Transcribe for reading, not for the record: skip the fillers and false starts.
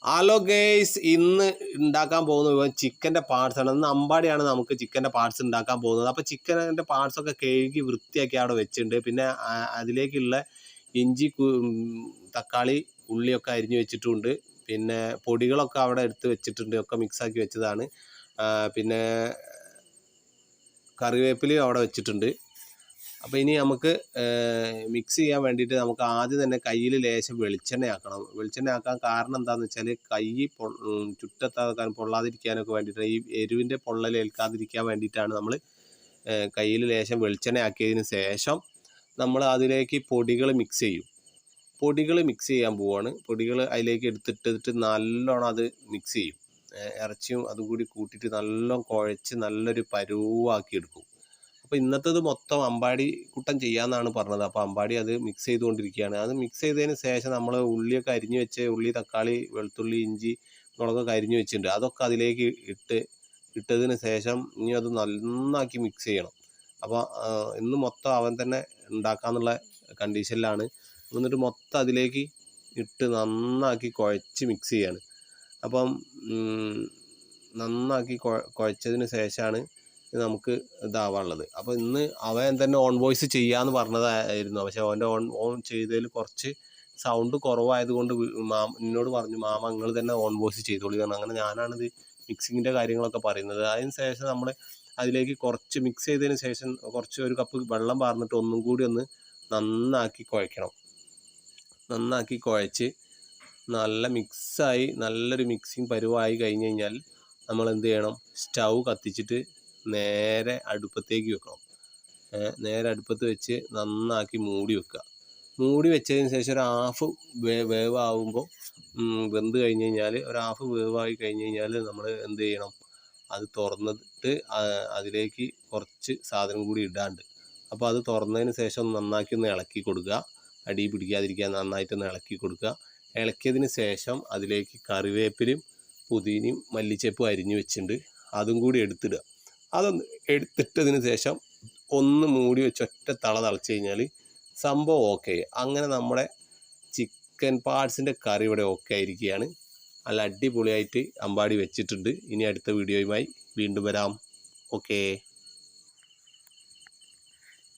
Hello guys, ഇന്ന് ഉണ്ടാക്കാൻ പോകുന്ന വിഭവം ചിക്കൻ്റെ പാർട്സാണ്. ഇന്ന് അമ്പാടിയാണ് നമുക്ക് ചിക്കൻ്റെ പാർട്സ് ഉണ്ടാക്കാൻ പോകുന്നത്. അപ്പോൾ ചിക്കൻ്റെ പാർട്സൊക്കെ കഴുകി വൃത്തിയാക്കി അവിടെ വെച്ചിട്ടുണ്ട്. പിന്നെ അതിലേക്കുള്ള ഇഞ്ചി, തക്കാളി, ഉള്ളിയൊക്കെ അരിഞ്ഞ് വെച്ചിട്ടുണ്ട്. പിന്നെ പൊടികളൊക്കെ അവിടെ എടുത്ത് വെച്ചിട്ടുണ്ട്, ഒക്കെ മിക്സാക്കി വെച്ചതാണ്. പിന്നെ കറിവേപ്പിലയും അവിടെ വെച്ചിട്ടുണ്ട്. അപ്പോൾ ഇനി നമുക്ക് മിക്സ് ചെയ്യാൻ വേണ്ടിയിട്ട് നമുക്ക് ആദ്യം തന്നെ കയ്യിൽ ലേശം വെളിച്ചെണ്ണയാക്കണം. വെളിച്ചെണ്ണയാക്കാൻ കാരണം എന്താണെന്ന് വെച്ചാൽ കൈ ചുറ്റത്താക്കാൻ പൊള്ളാതിരിക്കാനൊക്കെ വേണ്ടിയിട്ട്, ഈ എരിവിൻ്റെ പൊള്ളലേൽക്കാതിരിക്കാൻ വേണ്ടിയിട്ടാണ് നമ്മൾ കയ്യിൽ ലേശം വെളിച്ചെണ്ണയാക്കിയതിന് ശേഷം നമ്മൾ അതിലേക്ക് പൊടികൾ മിക്സ് ചെയ്യും. പൊടികൾ മിക്സ് ചെയ്യാൻ പോവുകയാണ്. പൊടികൾ അതിലേക്ക് എടുത്തിട്ടിട്ട് നല്ലോണം അത് മിക്സ് ചെയ്യും. ഇറച്ചിയും അതും കൂടി കൂട്ടിയിട്ട് നല്ലോണം കുഴച്ച് നല്ലൊരു പരുവാക്കി എടുക്കും. അപ്പോൾ ഇന്നത്തേത് മൊത്തം അമ്പാടി കുട്ടൻ ചെയ്യാമെന്നാണ് പറഞ്ഞത്. അപ്പോൾ അമ്പാടി അത് മിക്സ് ചെയ്തുകൊണ്ടിരിക്കുകയാണ്. അത് മിക്സ് ചെയ്തതിന് ശേഷം നമ്മൾ ഉള്ളിയൊക്കെ അരിഞ്ഞ് വെച്ച് ഉള്ളി, തക്കാളി, വെളുത്തുള്ളി, ഇഞ്ചി, മുളകൊക്കെ അരിഞ്ഞ് വെച്ചിട്ടുണ്ട്. അതൊക്കെ അതിലേക്ക് ഇട്ടതിന് ശേഷം ഇനി അത് നന്നാക്കി മിക്സ് ചെയ്യണം. അപ്പോൾ ഇന്ന് മൊത്തം അവൻ തന്നെ ഉണ്ടാക്കാന്നുള്ള കണ്ടീഷനിലാണ്. എന്നിട്ട് മൊത്തം അതിലേക്ക് ഇട്ട് നന്നാക്കി കുഴച്ച് മിക്സ് ചെയ്യാണ്. അപ്പം നന്നാക്കി കുഴച്ചതിന് ശേഷമാണ് നമുക്ക് ഇതാവാനുള്ളത്. അപ്പോൾ ഇന്ന് അവൻ തന്നെ ഓൺ വോയിസ് ചെയ്യാമെന്ന് പറഞ്ഞതായിരുന്നു. പക്ഷേ അവൻ്റെ ഓൺ ചെയ്തതിൽ കുറച്ച് സൗണ്ട് കുറവായതുകൊണ്ട് എന്നോട് പറഞ്ഞു, മാമ നിങ്ങൾ തന്നെ ഓൺ വോയിസ് ചെയ്തോളി കാരണം. അങ്ങനെ ഞാനാണിത് മിക്സിങ്ങിൻ്റെ കാര്യങ്ങളൊക്കെ പറയുന്നത്. അതിന് ശേഷം നമ്മൾ അതിലേക്ക് കുറച്ച് മിക്സ് ചെയ്തതിന് ശേഷം കുറച്ച് ഒരു കപ്പ് വെള്ളം പാർന്നിട്ട് ഒന്നും കൂടി ഒന്ന് നന്നാക്കി കുഴയ്ക്കണം. നന്നാക്കി കുഴച്ച് നല്ല മിക്സായി നല്ലൊരു മിക്സിങ് പരുവായി കഴിഞ്ഞ് കഴിഞ്ഞാൽ നമ്മൾ എന്ത് ചെയ്യണം, സ്റ്റൗ കത്തിച്ചിട്ട് നേരെ അടുപ്പത്തേക്ക് വെക്കണം. നേരെ അടുപ്പത്ത് വെച്ച് നന്നാക്കി മൂടി വെക്കുക. മൂടി വെച്ചതിന് ശേഷം ഒരു ഹാഫ് വേവാകുമ്പോൾ വെന്ത് കഴിഞ്ഞ് കഴിഞ്ഞാൽ, ഒരു ഹാഫ് വേവായി കഴിഞ്ഞ് കഴിഞ്ഞാൽ നമ്മൾ എന്ത് ചെയ്യണം, അത് തുറന്നിട്ട് അതിലേക്ക് കുറച്ച് സാധനം കൂടി ഇടാണ്ട്. അപ്പോൾ അത് തുറന്നതിന് ശേഷം നന്നാക്കി ഒന്ന് ഇളക്കി കൊടുക്കുക. അടി പിടിക്കാതിരിക്കാൻ നന്നായിട്ടൊന്ന് ഇളക്കി കൊടുക്കുക. ഇളക്കിയതിന് ശേഷം അതിലേക്ക് കറിവേപ്പിലയും പുതിനയും മല്ലിച്ചപ്പും അരിഞ്ഞു വെച്ചിട്ടുണ്ട്, അതും കൂടി എടുത്തിടുക. അതൊന്ന് എടുത്തിട്ടതിന് ശേഷം ഒന്ന് മൂടി വെച്ച് ഒറ്റ തള തിളച്ച് കഴിഞ്ഞാൽ സംഭവം ഓക്കെ. അങ്ങനെ നമ്മുടെ ചിക്കൻ പാർട്സിൻ്റെ കറി ഇവിടെ ഓക്കെ ആയിരിക്കുകയാണ്. നല്ല അടിപൊളിയായിട്ട് അമ്പാടി വെച്ചിട്ടുണ്ട്. ഇനി അടുത്ത വീഡിയോയുമായി വീണ്ടും വരാം. ഓക്കേ.